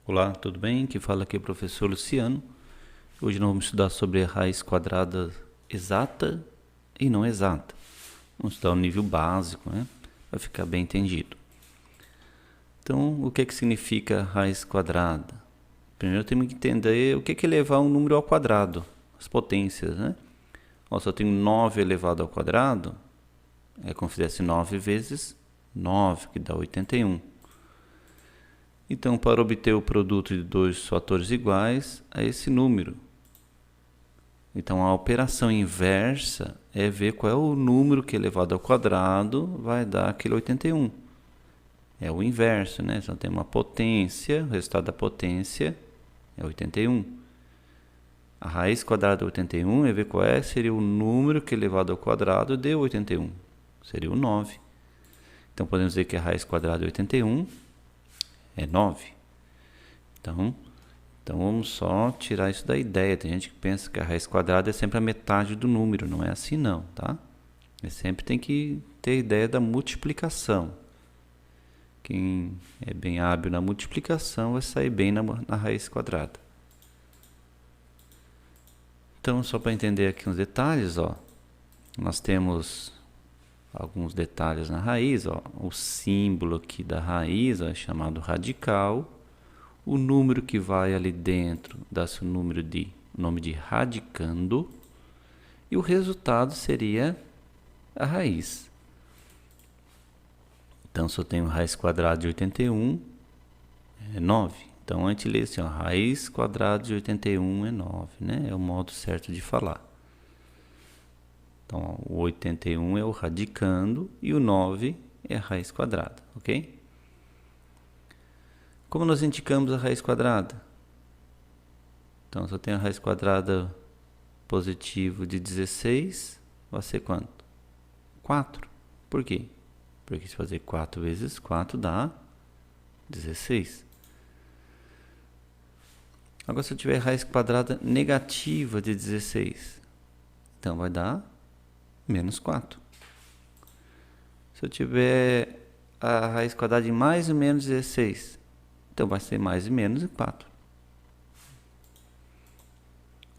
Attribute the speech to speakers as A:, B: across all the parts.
A: Olá, tudo bem? Quem fala aqui é o professor Luciano. Hoje nós vamos estudar sobre a raiz quadrada exata e não exata. Vamos estudar o nível básico, né? Vai ficar bem entendido. Então, o que significa raiz quadrada? Primeiro temos que entender o que é elevar um número ao quadrado, as potências, né? Se eu tenho 9 elevado ao quadrado, é como se fizesse 9 vezes 9, que dá 81. Então, para obter o produto de dois fatores iguais a esse número. Então, a operação inversa é ver qual é o número que elevado ao quadrado vai dar aquele 81. É o inverso, né? Então, tem uma potência, o resultado da potência é 81. A raiz quadrada de 81 é ver qual seria o número que elevado ao quadrado deu 81. Seria o 9. Então, podemos dizer que a raiz quadrada de 81 é 9. Então vamos só tirar isso da ideia. Tem gente que pensa que a raiz quadrada é sempre a metade do número. Não é assim não, tá? Sempre tem que ter a ideia da multiplicação. Quem é bem hábil na multiplicação vai sair bem na raiz quadrada. Então, só para entender aqui uns detalhes, nós temos alguns detalhes na raiz. O símbolo aqui da raiz é chamado radical. O número que vai ali dentro dá-se o nome de radicando. E o resultado seria a raiz. Então, se eu tenho raiz quadrada de 81, é 9. Então, a gente lê assim, raiz quadrada de 81 é 9, né? É o modo certo de falar. Então, o 81 é o radicando e o 9 é a raiz quadrada, ok? Como nós indicamos a raiz quadrada? Então, se eu tenho a raiz quadrada positivo de 16, vai ser quanto? 4. Por quê? Porque se fazer 4 vezes 4 dá 16. Agora, se eu tiver raiz quadrada negativa de 16, então vai dar menos 4. Se eu tiver a raiz quadrada de mais ou menos 16, então vai ser mais e menos 4.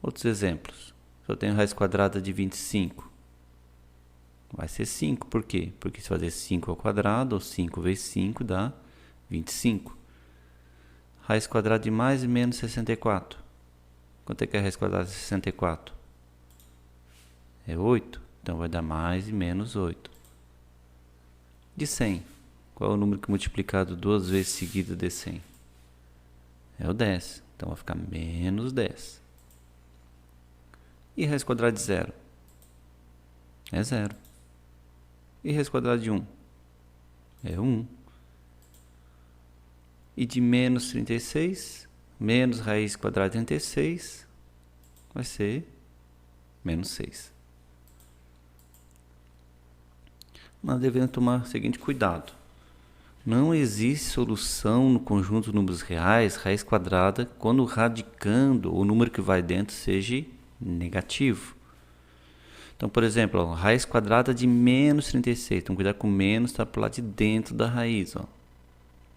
A: Outros exemplos. Se eu tenho raiz quadrada de 25, vai ser 5. Por quê? Porque se fazer 5 ao quadrado, ou 5 vezes 5, dá 25. Raiz quadrada de mais e menos 64. Quanto é que é a raiz quadrada de 64? É 8. Então vai dar mais e menos 8. De 100. Qual é o número que multiplicado duas vezes seguida de 100? É o 10. Então vai ficar menos 10. E raiz quadrada de 0? É 0. E raiz quadrada de 1? É 1. E de menos 36, menos raiz quadrada de 36, vai ser menos 6. Mas devemos tomar o seguinte cuidado. Não existe solução no conjunto de números reais, raiz quadrada, quando o radicando, o número que vai dentro, seja negativo. Então, por exemplo, raiz quadrada de menos 36. Então, cuidado com menos, está para lá de dentro da raiz.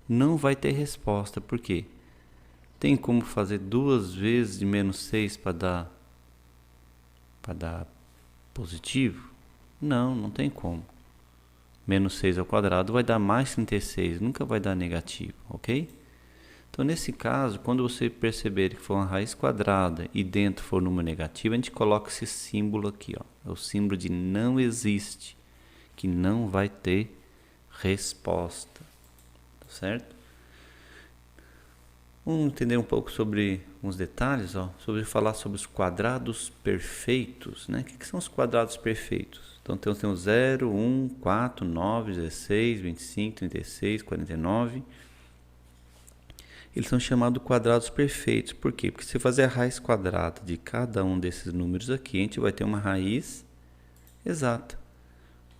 A: Não vai ter resposta. Por quê? Tem como fazer 2 vezes de menos 6 para dar positivo? Não tem como. Menos 6 ao quadrado vai dar mais 36, nunca vai dar negativo, ok? Então, nesse caso, quando você perceber que for uma raiz quadrada e dentro for número negativo, a gente coloca esse símbolo aqui, é o símbolo de não existe, que não vai ter resposta, tá certo? Vamos entender um pouco sobre uns detalhes, sobre falar sobre os quadrados perfeitos, né? O que são os quadrados perfeitos? Então, temos 0, 1, 4, 9, 16, 25, 36, 49. Eles são chamados quadrados perfeitos. Por quê? Porque se fazer a raiz quadrada de cada um desses números aqui, a gente vai ter uma raiz exata.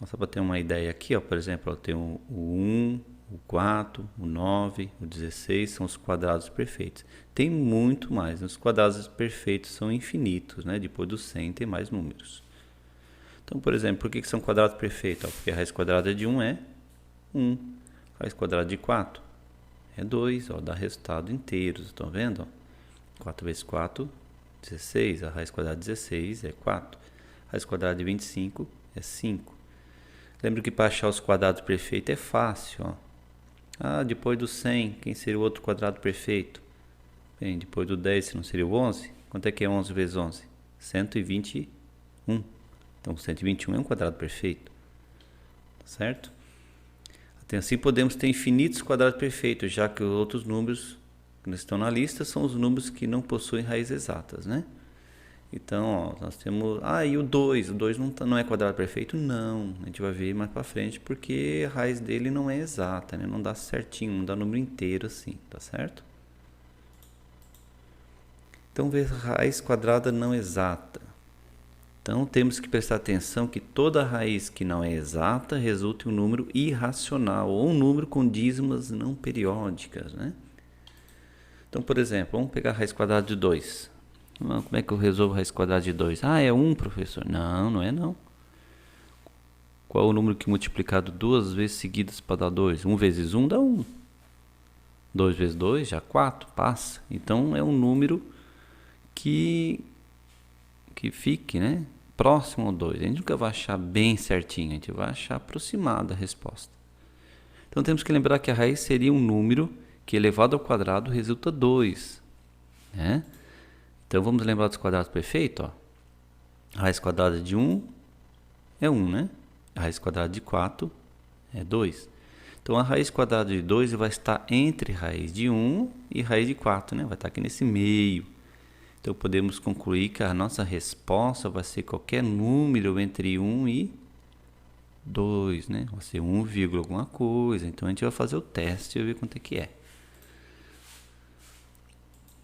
A: Só para ter uma ideia aqui, por exemplo, eu tenho o 1, o 4, o 9, o 16 são os quadrados perfeitos. Tem muito mais. Os quadrados perfeitos são infinitos, né? Depois do 100 tem mais números. Então, por exemplo, por que são quadrados perfeitos? Porque a raiz quadrada de 1 é 1. A raiz quadrada de 4 é 2, ó, dá resultado inteiros, estão vendo? 4 vezes 4, 16, a raiz quadrada de 16 é 4, a raiz quadrada de 25 é 5. Lembra que para achar os quadrados perfeitos é fácil, ó. Ah, depois do 100, quem seria o outro quadrado perfeito? Bem, depois do 10, se não seria o 11? Quanto é que é 11 vezes 11? 121. Então, 121 é um quadrado perfeito, certo? Assim podemos ter infinitos quadrados perfeitos, já que os outros números que estão na lista são os números que não possuem raízes exatas, né? Então, ó, nós temos... Ah, e o 2? O 2 não é quadrado perfeito? Não, a gente vai ver mais pra frente, porque a raiz dele não é exata, né? Não dá certinho, não dá número inteiro assim, tá certo? Então, ver raiz quadrada não exata. Então, temos que prestar atenção que toda raiz que não é exata resulta em um número irracional, ou um número com dízimas não periódicas, né? Então, por exemplo, vamos pegar a raiz quadrada de 2. Como é que eu resolvo a raiz quadrada de 2? Ah, é 1, professor. Não, não é não. Qual é o número que multiplicado duas vezes seguidas para dar 2? 1 vezes 1 dá 1. 2 vezes 2 já 4, passa. Então, é um número que fique, né, próximo ao 2. A gente nunca vai achar bem certinho, a gente vai achar aproximada a resposta. Então temos que lembrar que a raiz seria um número que elevado ao quadrado resulta 2, né? Então vamos lembrar dos quadrados perfeitos, ó. A raiz quadrada de 1 é 1, né? A raiz quadrada de 4 é 2. Então a raiz quadrada de 2 vai estar entre raiz de 1 e raiz de 4, né? Vai estar aqui nesse meio. Então, podemos concluir que a nossa resposta vai ser qualquer número entre 1 e 2, né? Vai ser 1, alguma coisa. Então, a gente vai fazer o teste e ver quanto é que é.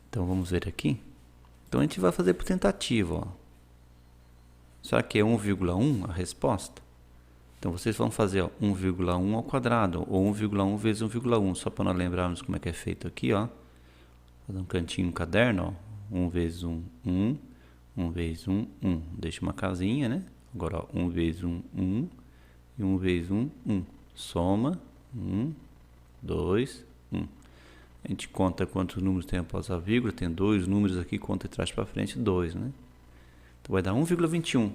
A: Então, vamos ver aqui. Então, a gente vai fazer por tentativa, ó. Será que é 1,1 a resposta? Então, vocês vão fazer, ó, 1,1 ao quadrado, ou 1,1 vezes 1,1. Só para nós lembrarmos como é que é feito aqui, ó. Vou fazer um cantinho no caderno, ó. 1 vezes 1, 1. 1 vezes 1, 1. Deixa uma casinha, né? Agora, ó, 1 vezes 1, 1. E 1 vezes 1, 1. Soma. 1, 2, 1. A gente conta quantos números tem após a vírgula. Tem dois números aqui, conta de trás para frente, 2, né? Então, vai dar 1,21.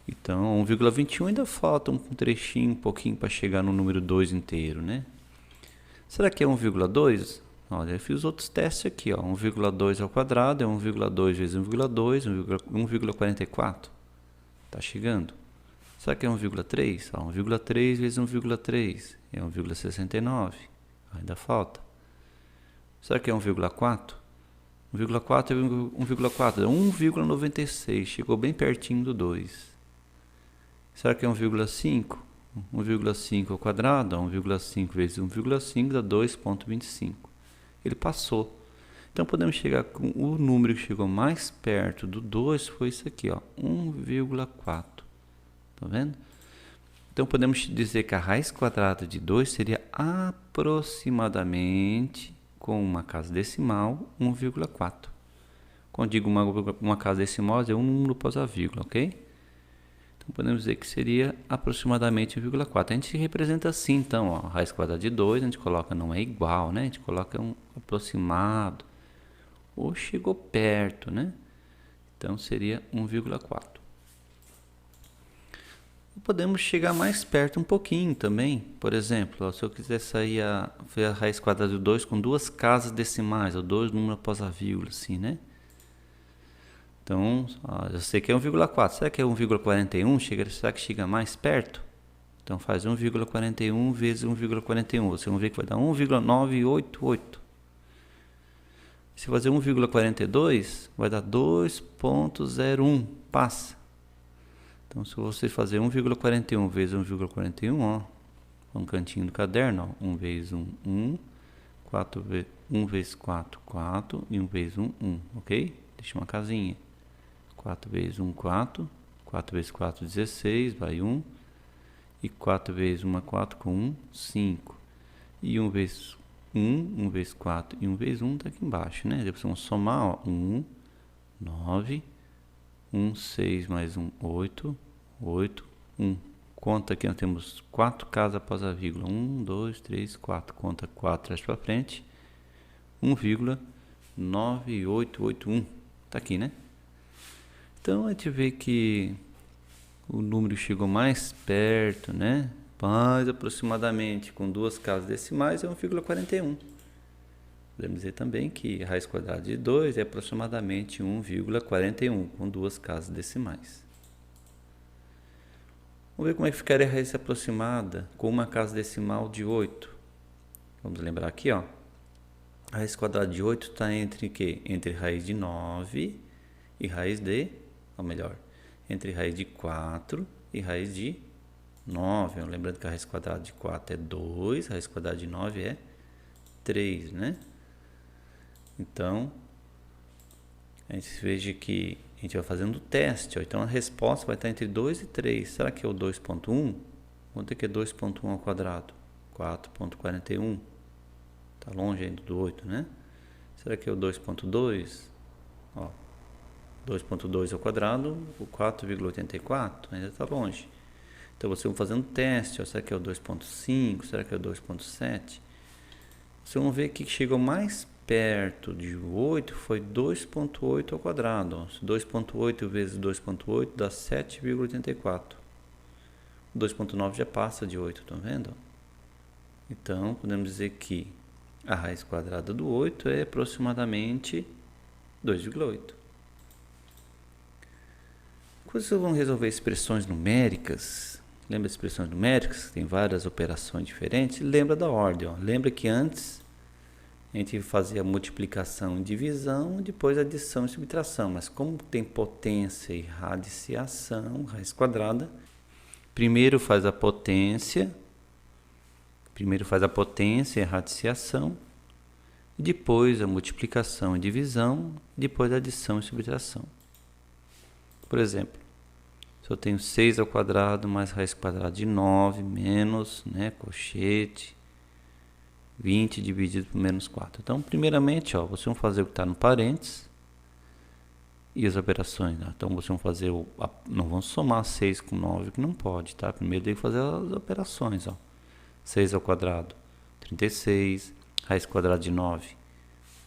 A: Então, 1,21 ainda falta um trechinho, um pouquinho para chegar no número 2 inteiro, né? Será que é 1,2? Olha, eu fiz outros testes aqui, ó. 1,2 ao quadrado é 1,2 vezes 1,2, 1,44. Tá chegando. Será que é 1,3? 1,3 vezes 1,3 é 1,69. Ainda falta. Será que é 1,4? 1,4 é 1,4, é 1,96. Chegou bem pertinho do 2. Será que é 1,5? 1,5 ao quadrado, 1,5 vezes 1,5 dá 2,25. Ele passou. Então, podemos chegar com o número que chegou mais perto do 2 foi isso aqui, ó, 1,4. Tá vendo? Então, podemos dizer que a raiz quadrada de 2 seria aproximadamente, com uma casa decimal, 1,4. Quando digo uma casa decimal, é um número após a vírgula, ok? Então, podemos dizer que seria aproximadamente 1,4. A gente representa assim, então, ó, a raiz quadrada de 2, a gente coloca não é igual, né? A gente coloca um aproximado, ou chegou perto, né? Então, seria 1,4. Podemos chegar mais perto um pouquinho também. Por exemplo, ó, se eu quiser sair a raiz quadrada de 2 com duas casas decimais, ou dois números após a vírgula, assim, né? Então, ó, eu sei que é 1,4. Será que é 1,41? Será que chega mais perto? Então, faz 1,41 vezes 1,41. Vocês vão ver que vai dar 1,988. Se fazer 1,42, vai dar 2,01. Passa. Então, se você fazer 1,41 vezes 1,41, ó, um cantinho do caderno, ó, 1 vezes 1, 1. 1 vezes 4, 4. E 1 vezes 1, 1. Ok? Deixa uma casinha. 4 vezes 1, 4. 4 vezes 4, 16. Vai 1. E 4 vezes 1 é 4 com 1, 5. E 1 vezes 1 vezes 4 e 1 vezes 1 está aqui embaixo, né? Depois vamos somar, ó, 1, 9, 1, 6 mais 1, 8, 8, 1. conta aqui, nós temos 4 casas após a vírgula. 1, 2, 3, 4. Conta 4 traz para frente. 1,9881. Tá aqui, né? Então a gente vê que o número chegou mais perto, né? Mais aproximadamente com 2 casas decimais é 1,41. Podemos dizer também que a raiz quadrada de 2 é aproximadamente 1,41 com 2 casas decimais. Vamos ver como é que ficaria a raiz aproximada com uma casa decimal de 8. Vamos lembrar aqui, ó. A raiz quadrada de 8 está entre quê? Entre raiz de 9 e raiz de, ou melhor, entre raiz de 4 e raiz de 9. Lembrando que a raiz quadrada de 4 é 2, a raiz quadrada de 9 é 3, né? Então, a gente veja que a gente vai fazendo o teste, ó. Então a resposta vai estar entre 2 e 3. Será que é o 2.1? Quanto é que é 2.1 ao quadrado? 4.41. Está longe ainda do 8, né? Será que é o 2.2? 2.2 ao quadrado, o 4,84, ainda está longe. Então vocês vão fazendo teste, ó. Será que é o 2.5? Será que é o 2.7? Vocês vão ver que chegou mais perto de 8 foi 2.8 ao quadrado. 2.8 vezes 2.8 dá 7,84. 2.9 já passa de 8, estão vendo? Então, podemos dizer que a raiz quadrada do 8 é aproximadamente 2,8. Quando vocês vão resolver expressões numéricas, lembra expressões numéricas? Tem várias operações diferentes. Lembra da ordem, ó. Lembra que antes a gente fazia multiplicação e divisão, depois adição e subtração. Mas como tem potência e radiciação, raiz quadrada, primeiro faz a potência e a radiciação, e depois a multiplicação e divisão, depois a adição e subtração. Por exemplo, se eu tenho 6 ao quadrado mais raiz quadrada de 9 menos, né, colchete, 20 dividido por menos 4. Então, primeiramente, ó, vocês vão fazer o que está no parênteses e as operações. Né? Então, vocês vão fazer, não vão somar 6 com 9, que não pode, tá? Primeiro tem que fazer as operações, ó. 6 ao quadrado, 36, raiz quadrada de 9,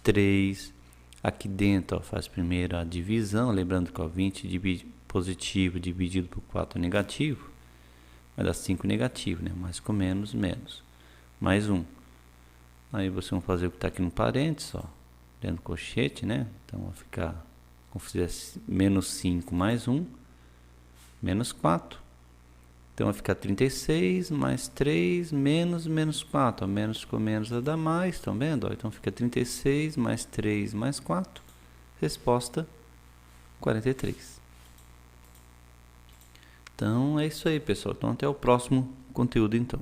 A: 3. Aqui dentro, ó, faz primeiro a divisão, lembrando que ó, 20 positivo dividido por 4 negativo, vai dar 5 negativo, né? Mais com menos, menos. Mais 1. Aí vocês vão fazer o que está aqui no parênteses, ó, dentro do colchete, né? Então vai ficar, vamos fazer menos 5 mais 1, menos 4. Então vai ficar 36 mais 3 menos 4. Ó, menos com menos vai dar mais, estão vendo? Ó, então fica 36 mais 3 mais 4. Resposta 43. Então é isso aí, pessoal. Então até o próximo conteúdo então.